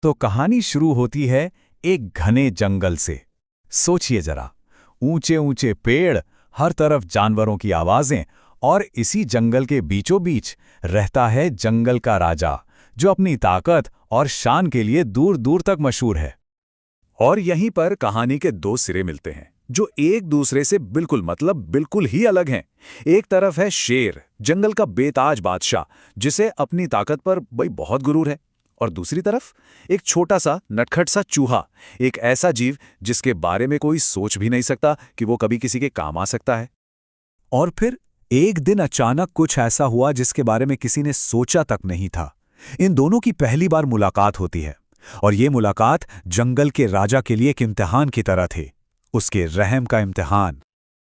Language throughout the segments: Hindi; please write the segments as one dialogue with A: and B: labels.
A: तो कहानी शुरू होती है एक घने जंगल से। सोचिए जरा, ऊंचे ऊंचे पेड़, हर तरफ जानवरों की आवाजें, और इसी जंगल के बीचों बीच रहता है जंगल का राजा, जो अपनी ताकत और शान के लिए दूर दूर तक मशहूर है।
B: और यहीं पर कहानी के दो सिरे मिलते हैं, जो एक दूसरे से बिल्कुल ही अलग हैं। एक तरफ है शेर, जंगल का बेताज बादशाह, जिसे अपनी ताकत पर बहुत गुरूर है। और दूसरी तरफ एक छोटा सा नटखट सा चूहा, एक ऐसा जीव जिसके बारे में कोई सोच भी नहीं सकता कि वो कभी किसी के काम आ सकता है।
A: और फिर एक दिन अचानक कुछ ऐसा हुआ जिसके बारे में किसी ने सोचा तक नहीं था। इन दोनों की पहली बार मुलाकात होती है, और ये मुलाकात जंगल के राजा के लिए एक इम्तिहान की तरह थी, उसके रहम का इम्तिहान।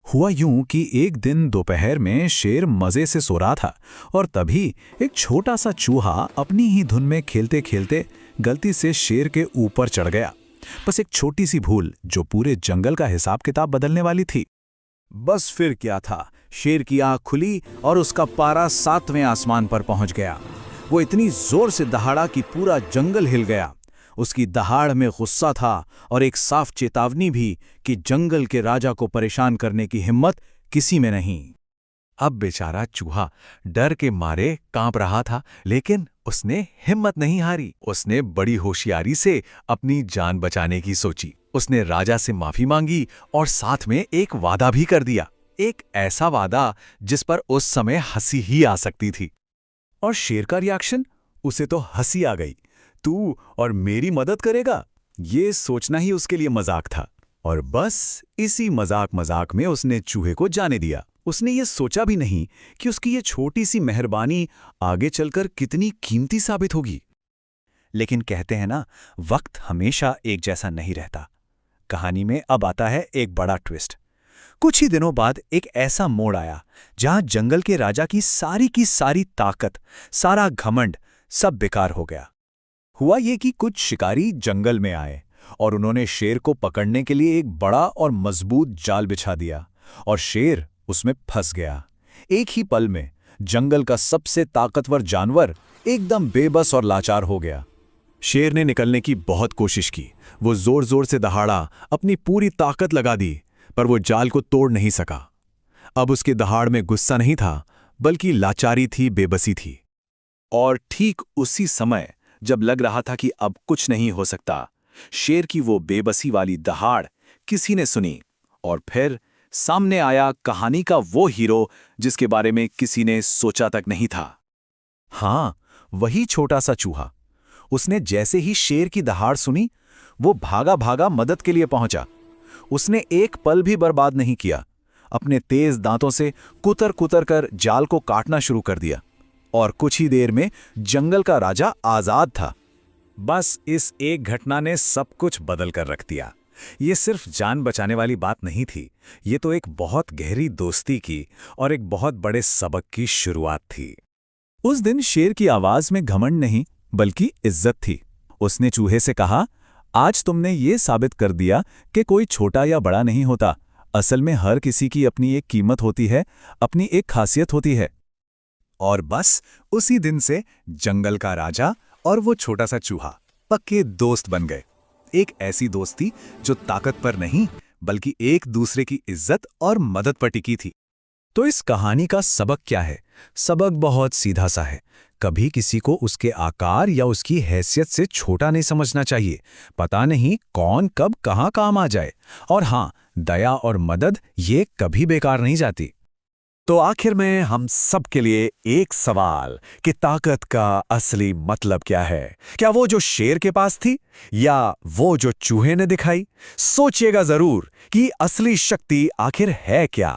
A: हुआ यूं कि एक दिन दोपहर में शेर मजे से सो रहा था, और तभी एक छोटा सा चूहा अपनी ही धुन में खेलते खेलते गलती से शेर के ऊपर चढ़ गया। बस एक छोटी सी भूल जो पूरे जंगल का हिसाब किताब बदलने वाली थी। बस फिर क्या था, शेर की आंख खुली और उसका पारा 7वें आसमान पर पहुंच गया। वो इतनी जोर से दहाड़ा कि पूरा जंगल हिल गया। उसकी दहाड़ में गुस्सा था और एक साफ चेतावनी भी कि जंगल के राजा को परेशान करने की हिम्मत किसी में नहीं। अब बेचारा चूहा डर के मारे कांप रहा था, लेकिन उसने हिम्मत नहीं हारी। उसने बड़ी होशियारी से अपनी जान बचाने की सोची। उसने राजा से माफी मांगी और साथ में एक वादा भी कर दिया, एक ऐसा वादा जिस पर उस समय हंसी ही आ सकती थी। और शेर का रिएक्शन, उसे तो हंसी आ गई। तू और मेरी मदद करेगा, ये सोचना ही उसके लिए मजाक था। और बस इसी मजाक में उसने चूहे को जाने दिया। उसने ये सोचा भी नहीं कि उसकी ये छोटी सी मेहरबानी आगे चलकर कितनी कीमती साबित होगी। लेकिन कहते हैं ना, वक्त हमेशा एक जैसा नहीं रहता। कहानी में अब आता है एक बड़ा ट्विस्ट। कुछ ही दिनों बाद एक ऐसा मोड़ आया जहां जंगल के राजा की सारी ताकत, सारा घमंड, सब बेकार हो गया। हुआ ये कि कुछ शिकारी जंगल में आए और उन्होंने शेर को पकड़ने के लिए एक बड़ा और मजबूत जाल बिछा दिया, और शेर उसमें फंस गया। एक ही पल में जंगल का सबसे ताकतवर जानवर एकदम बेबस और लाचार हो गया। शेर ने निकलने की बहुत कोशिश की। वो जोर जोर से दहाड़ा, अपनी पूरी ताकत लगा दी, पर वो जाल को तोड़ नहीं सका। अब उसकी दहाड़ में गुस्सा नहीं था, बल्कि लाचारी थी, बेबसी थी। और ठीक उसी समय जब लग रहा था कि अब कुछ नहीं हो सकता, शेर की वो बेबसी वाली दहाड़ किसी ने सुनी, और फिर सामने आया कहानी का वो हीरो जिसके बारे में किसी ने सोचा तक नहीं था। हाँ, वही छोटा सा चूहा। उसने जैसे ही शेर की दहाड़ सुनी, वो भागा भागा मदद के लिए पहुंचा। उसने एक पल भी बर्बाद नहीं किया। अपने तेज दांतों से कुतर कुतर कर जाल को काटना शुरू कर दिया, और कुछ ही देर में जंगल का राजा आजाद था। बस इस एक घटना ने सब कुछ बदल कर रख दिया। ये सिर्फ जान बचाने वाली बात नहीं थी, ये तो एक बहुत गहरी दोस्ती की और एक बहुत बड़े सबक की शुरुआत थी। उस दिन शेर की आवाज में घमंड नहीं, बल्कि इज्जत थी। उसने चूहे से कहा, आज तुमने ये साबित कर दिया कि कोई छोटा या बड़ा नहीं होता। असल में हर किसी की अपनी एक कीमत होती है, अपनी एक खासियत होती है। और बस उसी दिन से जंगल का राजा और वो छोटा सा चूहा पक्के दोस्त बन गए। एक ऐसी दोस्ती जो ताकत पर नहीं, बल्कि एक दूसरे की इज्जत और मदद पर टिकी थी। तो इस कहानी का सबक क्या है? सबक बहुत सीधा सा है। कभी किसी को उसके आकार या उसकी हैसियत से छोटा नहीं समझना चाहिए। पता नहीं कौन कब कहाँ काम आ जाए। और हाँ, दया और मदद ये कभी बेकार नहीं जाती। तो आखिर में हम सब के लिए एक सवाल कि ताकत का असली मतलब क्या है? क्या वो जो शेर के पास थी, या वो जो चूहे ने दिखाई? सोचिएगा जरूर कि असली शक्ति आखिर है क्या।